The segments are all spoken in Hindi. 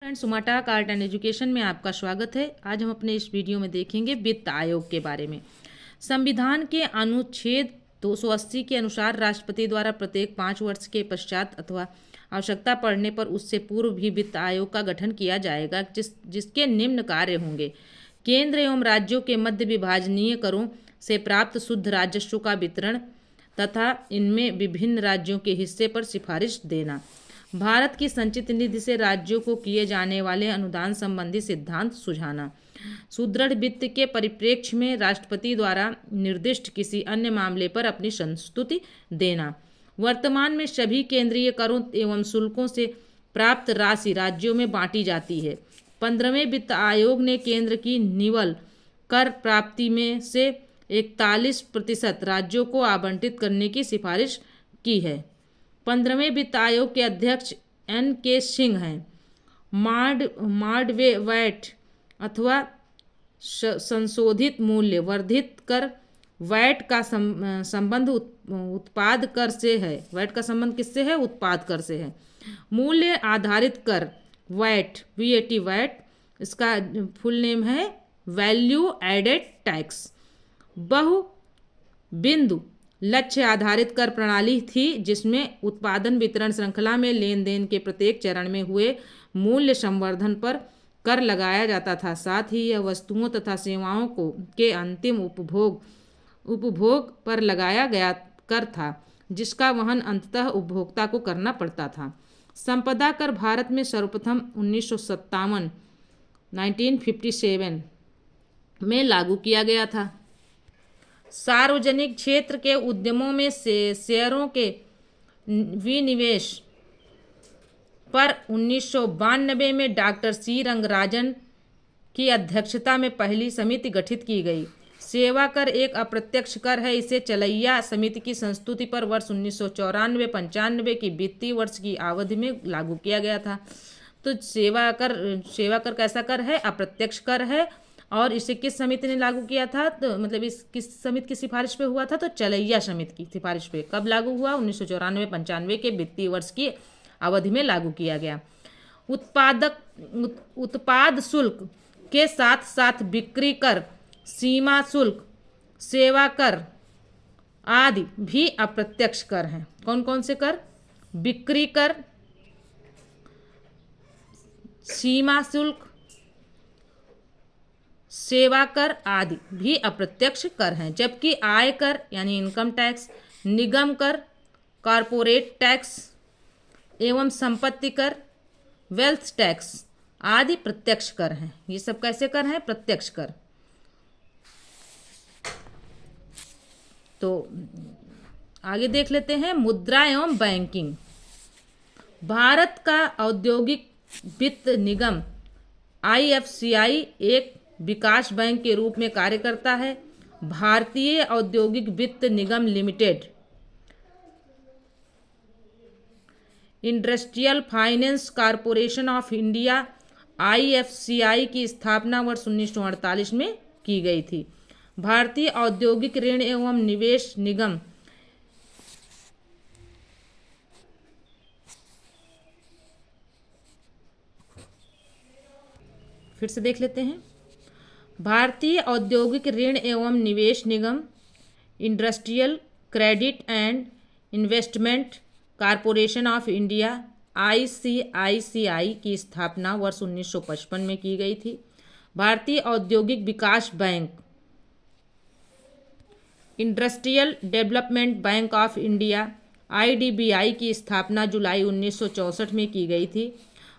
फ्रेंड्स, सुमाटाक आर्ट एंड एजुकेशन में आपका स्वागत है। आज हम अपने इस वीडियो में देखेंगे वित्त आयोग के बारे में। संविधान के अनुच्छेद 280 के अनुसार राष्ट्रपति द्वारा प्रत्येक 5 वर्ष के पश्चात अथवा आवश्यकता पड़ने पर उससे पूर्व भी वित्त आयोग का गठन किया जाएगा, जिसके निम्न कार्य होंगे। केंद्र एवं राज्यों के मध्य विभाजनीय करों से प्राप्त शुद्ध राजस्व का वितरण तथा इनमें विभिन्न राज्यों के हिस्से पर सिफारिश देना। भारत की संचित निधि से राज्यों को किए जाने वाले अनुदान संबंधी सिद्धांत सुझाना। सुदृढ़ वित्त के परिप्रेक्ष्य में राष्ट्रपति द्वारा निर्दिष्ट किसी अन्य मामले पर अपनी संस्तुति देना। वर्तमान में सभी केंद्रीय करों एवं शुल्कों से प्राप्त राशि राज्यों में बांटी जाती है। 15वें वित्त आयोग ने केंद्र की निवल कर प्राप्ति में से 41% राज्यों को आवंटित करने की सिफारिश की है। 15वें वित्त आयोग के अध्यक्ष N.K. सिंह हैं। मार्डवेट अथवा संशोधित मूल्य वर्धित कर वैट का संबंध उत्पाद कर से है। वैट का संबंध किससे है? उत्पाद कर से है। मूल्य आधारित कर वैट वैट, इसका फुल नेम है वैल्यू एडेड टैक्स। बहु बिंदु लक्ष्य आधारित कर प्रणाली थी, जिसमें उत्पादन वितरण श्रृंखला में लेन देन के प्रत्येक चरण में हुए मूल्य संवर्धन पर कर लगाया जाता था। साथ ही यह वस्तुओं तथा सेवाओं के अंतिम उपभोग पर लगाया गया कर था, जिसका वहन अंततः उपभोक्ता को करना पड़ता था। संपदा कर भारत में सर्वप्रथम 1957 में लागू किया गया था। सार्वजनिक क्षेत्र के उद्यमों में से शेयरों के विनिवेश पर 1992 में डॉक्टर सी रंगराजन की अध्यक्षता में पहली समिति गठित की गई। सेवा कर एक अप्रत्यक्ष कर है। इसे चलैया समिति की संस्तुति पर वर्ष 1994-95 की वित्तीय वर्ष की अवधि में लागू किया गया था। तो सेवा कर कैसा कर है? अप्रत्यक्ष कर है। और इसे किस समिति ने लागू किया था? तो मतलब इस किस समिति की सिफारिश पे हुआ था? तो चलैया समिति की सिफारिश पे। कब लागू हुआ? 1994-95 के वित्तीय वर्ष की अवधि में लागू किया गया। उत्पाद शुल्क के साथ साथ बिक्री कर, सीमा शुल्क, सेवा कर आदि भी अप्रत्यक्ष कर हैं। कौन कौन से कर? बिक्री कर, सीमा शुल्क, सेवा कर आदि भी अप्रत्यक्ष कर हैं। जबकि आय कर यानी इनकम टैक्स, निगम कर, कॉरपोरेट टैक्स एवं संपत्ति कर, वेल्थ टैक्स आदि प्रत्यक्ष कर हैं। ये सब कैसे कर हैं? प्रत्यक्ष कर। तो आगे देख लेते हैं मुद्रा एवं बैंकिंग। भारत का औद्योगिक वित्त निगम IFCI एक विकास बैंक के रूप में कार्य करता है। भारतीय औद्योगिक वित्त निगम limited industrial finance corporation of India IFCI की स्थापना वर्ष 1948 में की गई थी। भारतीय औद्योगिक ऋण एवं निवेश निगम फिर से देख लेते हैं। भारतीय औद्योगिक ऋण एवं निवेश निगम industrial credit and investment corporation of India ICICI की स्थापना वर्ष 1955 में की गई थी। भारतीय औद्योगिक विकास bank industrial development bank of India IDBI की स्थापना जुलाई 1964 में की गई थी।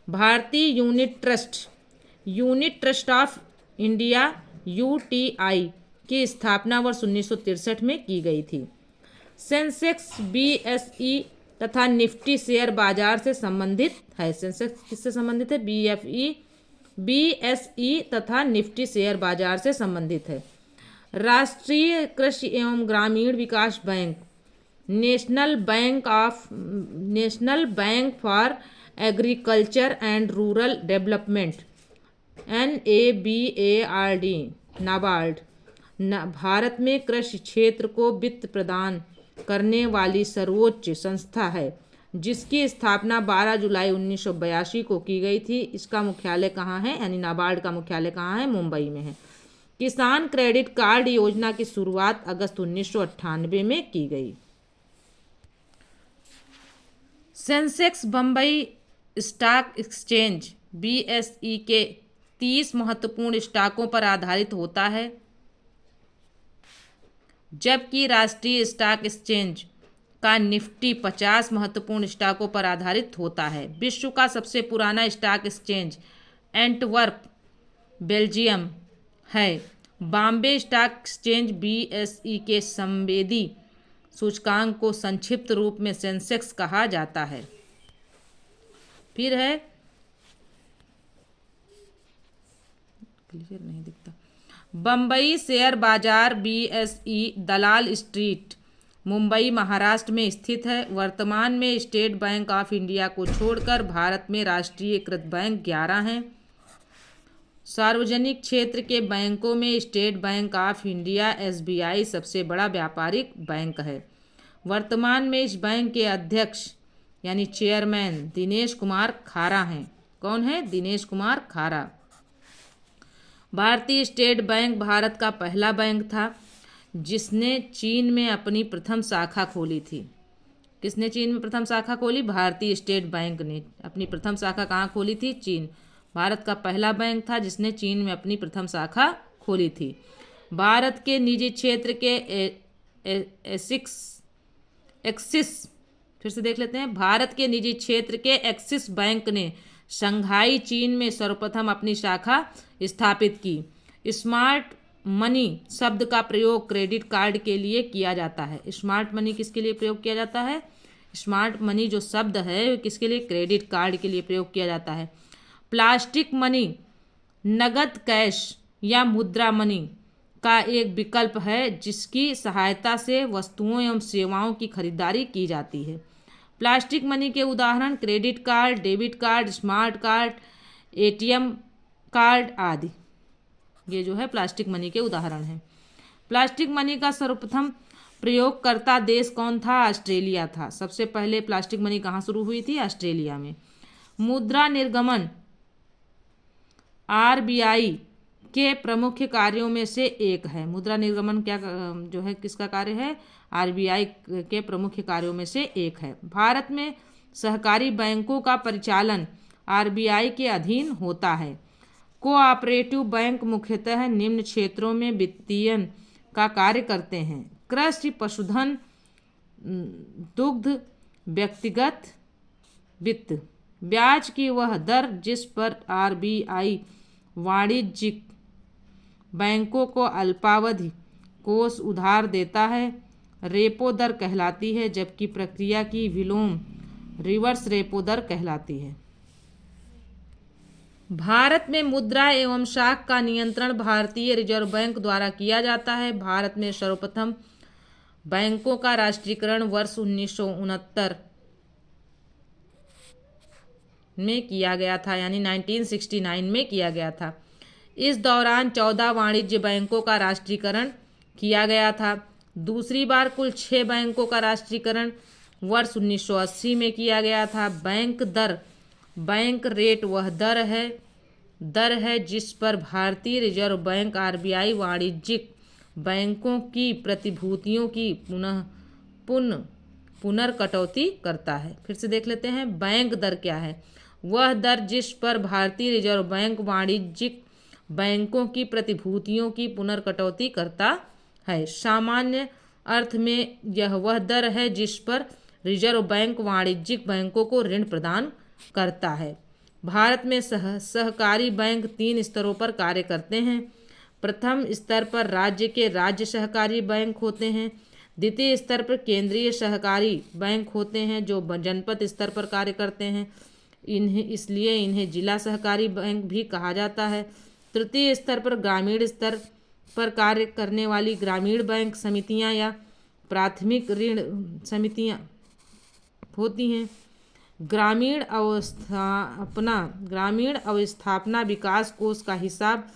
भारतीय unit trust of India UTI की स्थापना वर्ष 1963 में की गई थी। सेंसेक्स BSE तथा निफ्टी शेयर बाजार से संबंधित है। सेंसेक्स किससे संबंधित है? BSE तथा निफ्टी शेयर बाजार से संबंधित है। राष्ट्रीय कृषि एवं ग्रामीण विकास bank national bank for agriculture and rural development NABARD NABARD Bharat में कृषि क्षेत्र को वित्त प्रदान करने वाली सर्वोच्च संस्था है। जिसकी स्थापना 12 जुलाई 1982 को की गई थी। इसका मुख्यालय कहाँ है, यानी नाबार्ड का मुख्यालय कहाँ है, मुंबई में है। किसान क्रेडिट कार्ड योजना की शुरुआत अगस्त 1998 में की गई। Sensex Bombay stock exchange BSE के 30 महत्वपूर्ण स्टॉकों पर आधारित होता है, जबकि राष्ट्रीय स्टॉक एक्सचेंज का निफ्टी 50 महत्वपूर्ण स्टॉकों पर आधारित होता है। विश्व का सबसे पुराना स्टॉक एक्सचेंज एंटवर्प, बेल्जियम है। बॉम्बे स्टॉक एक्सचेंज BSE के संवेदी सूचकांक को संक्षिप्त रूप में सेंसेक्स कहा जाता है। फिर है, क्लियर नहीं दिखता, बम्बई शेयर बाजार BSE दलाल स्ट्रीट, मुंबई महाराष्ट्र में स्थित है। वर्तमान में स्टेट बैंक ऑफ इंडिया को छोड़कर भारत में राष्ट्रीयकृत बैंक 11 हैं। सार्वजनिक क्षेत्र के बैंकों में state bank of India SBI सबसे बड़ा व्यापारिक बैंक है। वर्तमान में इस बैंक के अध्यक्ष यानी चेयरमैन दिनेश कुमार खारा हैं। कौन है? दिनेश कुमार खारा। भारतीय स्टेट बैंक भारत का पहला बैंक था जिसने चीन में अपनी प्रथम शाखा खोली थी। किसने चीन में प्रथम शाखा खोली? भारतीय स्टेट बैंक ने अपनी प्रथम शाखा कहाँ खोली थी? चीन। भारत का पहला बैंक था जिसने चीन में अपनी प्रथम शाखा खोली थी। भारत के निजी क्षेत्र के एक्सिस, फिर से देख लेते हैं, भारत के निजी क्षेत्र के एक्सिस बैंक ने शंघाई चीन में सर्वप्रथम अपनी शाखा स्थापित की। स्मार्ट मनी शब्द का प्रयोग क्रेडिट कार्ड के लिए किया जाता है। स्मार्ट मनी किसके लिए प्रयोग किया जाता है? स्मार्ट मनी जो शब्द है किसके लिए? क्रेडिट कार्ड के लिए प्रयोग किया जाता है। प्लास्टिक मनी नगद कैश या मुद्रा मनी का एक विकल्प है जिसकी सहायता से वस्तुओं एवं सेवाओं की खरीदारी की जाती है। प्लास्टिक मनी के उदाहरण credit card, debit card, smart card, ATM card आदि, ये जो है प्लास्टिक मनी के उदाहरण हैं। प्लास्टिक मनी का सर्वप्रथम प्रयोगकर्ता देश कौन था? ऑस्ट्रेलिया था। सबसे पहले प्लास्टिक मनी कहाँ शुरू हुई थी? ऑस्ट्रेलिया में। मुद्रा निर्गमन RBI के प्रमुख कार्यों में से एक है। मुद्रा निर्गमन क्या जो है किसका कार्य है? RBI के प्रमुख कार्यों में से एक है। भारत में सहकारी बैंकों का परिचालन RBI के अधीन होता है। कोऑपरेटिव बैंक मुख्यतः निम्न क्षेत्रों में वित्तीयन का कार्य करते हैं: कृषि, पशुधन, दुग्ध, व्यक्तिगत वित्त। ब्याज की वह दर जिस पर RBI वाणिज्यिक बैंकों को अल्पावधि कोष उधार देता है रेपो दर कहलाती है, जबकि प्रक्रिया की विलोम रिवर्स रेपो दर कहलाती है। भारत में मुद्रा एवं शाख का नियंत्रण भारतीय रिजर्व बैंक द्वारा किया जाता है। भारत में सर्वप्रथम बैंकों का राष्ट्रीयकरण वर्ष 1969 में किया गया था, यानी 1969 में किया गया था। इस दौरान 14 वाणिज्य बैंकों का राष्ट्रीयकरण किया गया था। दूसरी बार कुल 6 बैंकों का राष्ट्रीयकरण वर्ष 1980 में किया गया था। बैंक रेट वह दर है जिस पर भारतीय रिजर्व बैंक RBI वाणिज्यिक बैंकों की प्रतिभूतियों की पुनर्कटौती करता है। फिर से देख लेते हैं, बैंक दर क्या है? वह दर जिस पर भारतीय रिजर्व बैंक वाणिज्यिक बैंकों की प्रतिभूतियों की पुनर्कटौती करता है। सामान्य अर्थ में यह वह दर है जिस पर रिजर्व बैंक वाणिज्यिक बैंकों को ऋण प्रदान करता है। भारत में सहकारी बैंक 3 स्तरों पर कार्य करते हैं। प्रथम स्तर पर राज्य के राज्य सहकारी बैंक होते हैं। द्वितीय स्तर पर केंद्रीय सहकारी बैंक होते हैं जो जनपद स्तर पर कार्य करते हैं, इसलिए इन्हें जिला सहकारी बैंक भी कहा जाता है। तृतीय स्तर पर ग्रामीण स्तर पर कार्य करने वाली ग्रामीण बैंक समितियां या प्राथमिक ऋण समितियां होती हैं। ग्रामीण अवस्थापना विकास कोष का हिसाब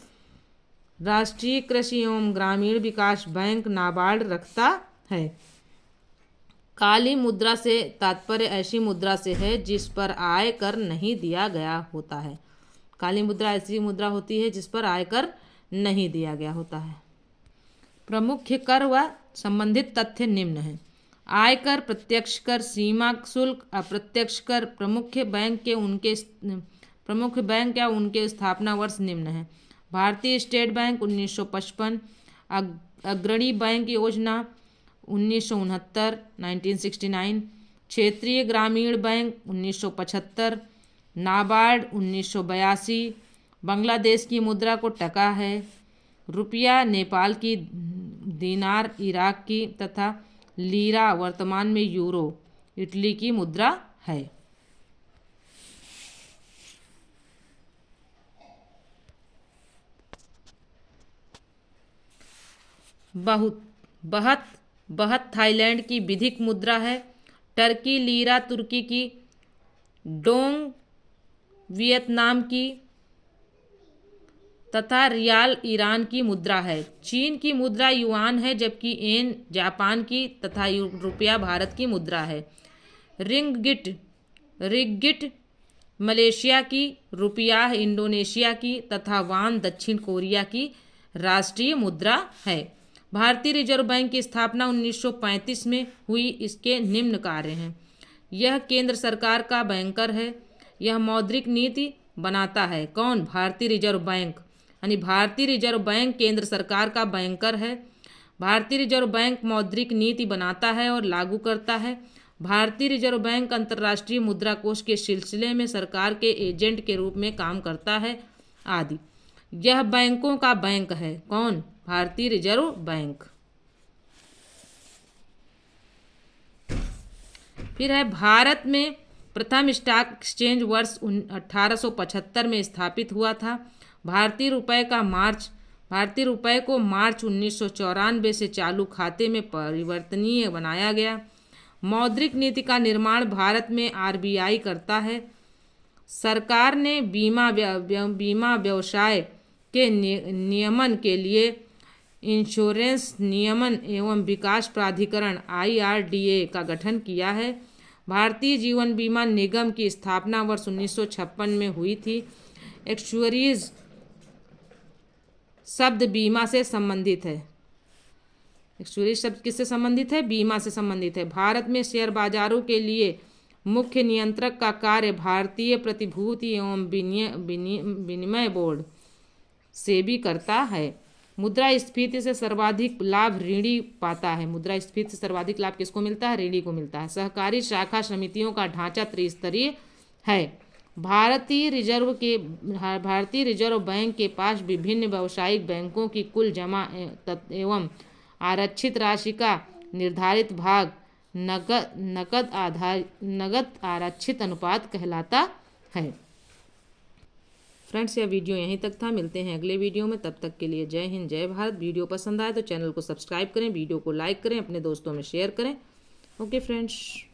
राष्ट्रीय कृषि एवं ग्रामीण विकास बैंक नाबार्ड रखता है। काली मुद्रा से तात्पर्य ऐसी मुद्रा से है जिस पर आय कर नहीं दिया गया होता है। काली मुद्रा ऐसी मुद्रा होती है जिस पर आय कर नहीं दिया गया होता है। प्रमुख कर व संबंधित तथ्य निम्न हैं। आयकर, प्रत्यक्ष कर, सीमा शुल्क, अप्रत्यक्ष कर, प्रमुख बैंक या उनके स्थापना वर्ष निम्न है। भारतीय स्टेट बैंक 1955, अग्रणी बैंक योजना 1969 1969, क्षेत्रीय ग्रामीण बैंक 1975, नाबार्ड 1982, बांग्लादेश की मुद्रा को टका है, रुपया नेपाल की दीनार इराक की तथा लीरा वर्तमान में यूरो इटली की मुद्रा है। बहत थाईलैंड की विधिक मुद्रा है। टर्की लीरा तुर्की की, डोंग वियतनाम की तथा रियाल ईरान की मुद्रा है। चीन की मुद्रा युआन है, जबकि येन जापान की तथा रुपया भारत की मुद्रा है। रिंगिट मलेशिया की, रुपया इंडोनेशिया की तथा वान दक्षिण कोरिया की राष्ट्रीय मुद्रा है। भारतीय रिजर्व बैंक की स्थापना 1935 में हुई। इसके निम्न कार्य हैं। यह केंद्र सरकार का बैंकर है। यह मौद्रिक नीति बनाता है। कौन? भारतीय रिजर्व बैंक। यानी भारतीय रिजर्व बैंक केंद्र सरकार का बैंकर है। भारतीय रिजर्व बैंक मौद्रिक नीति बनाता है और लागू करता है। भारतीय रिजर्व बैंक अंतर्राष्ट्रीय मुद्रा कोष के सिलसिले में सरकार के एजेंट के रूप में काम करता है आदि। यह बैंकों का बैंक है। कौन? भारतीय रिजर्व बैंक। फिर है भारत में प्रथम स्टॉक एक्सचेंज वर्ष 1875 में स्थापित हुआ था। भारतीय रुपये को मार्च 1994 से चालू खाते में परिवर्तनीय बनाया गया। मौद्रिक नीति का निर्माण भारत में आरबीआई करता है। सरकार ने बीमा व्यवसाय के नियमन के लिए इंश्योरेंस नियमन एवं विकास प्राधिकरण IRDA का गठन किया है। भारतीय जीवन बीमा निगम की स्थापना वर्ष 1956 में हुई थी। एक्चुअरीज शब्द बीमा से संबंधित है। एक्चुअरीज शब्द किससे संबंधित है? बीमा से संबंधित है। भारत में शेयर बाजारों के लिए मुख्य नियंत्रक का कार्य भारतीय प्रतिभूति एवं विनिमय बोर्ड सेबी करता है। मुद्रास्फीति से सर्वाधिक लाभ ऋणी पाता है। मुद्रास्फीति से सर्वाधिक लाभ किसको मिलता है? ऋणी को मिलता है। सहकारी शाखा समितियों का ढांचा त्रिस्तरीय है। भारतीय रिजर्व बैंक के पास विभिन्न व्यावसायिक बैंकों की कुल जमा एवं आरक्षित राशि का निर्धारित भाग नगद आरक्षित अनुपात कहलाता है। फ्रेंड्स, यह वीडियो यहीं तक था। मिलते हैं अगले वीडियो में। तब तक के लिए जय हिंद, जय भारत। वीडियो पसंद आए तो चैनल को सब्सक्राइब करें, वीडियो को लाइक करें, अपने दोस्तों में शेयर करें। Okay friends.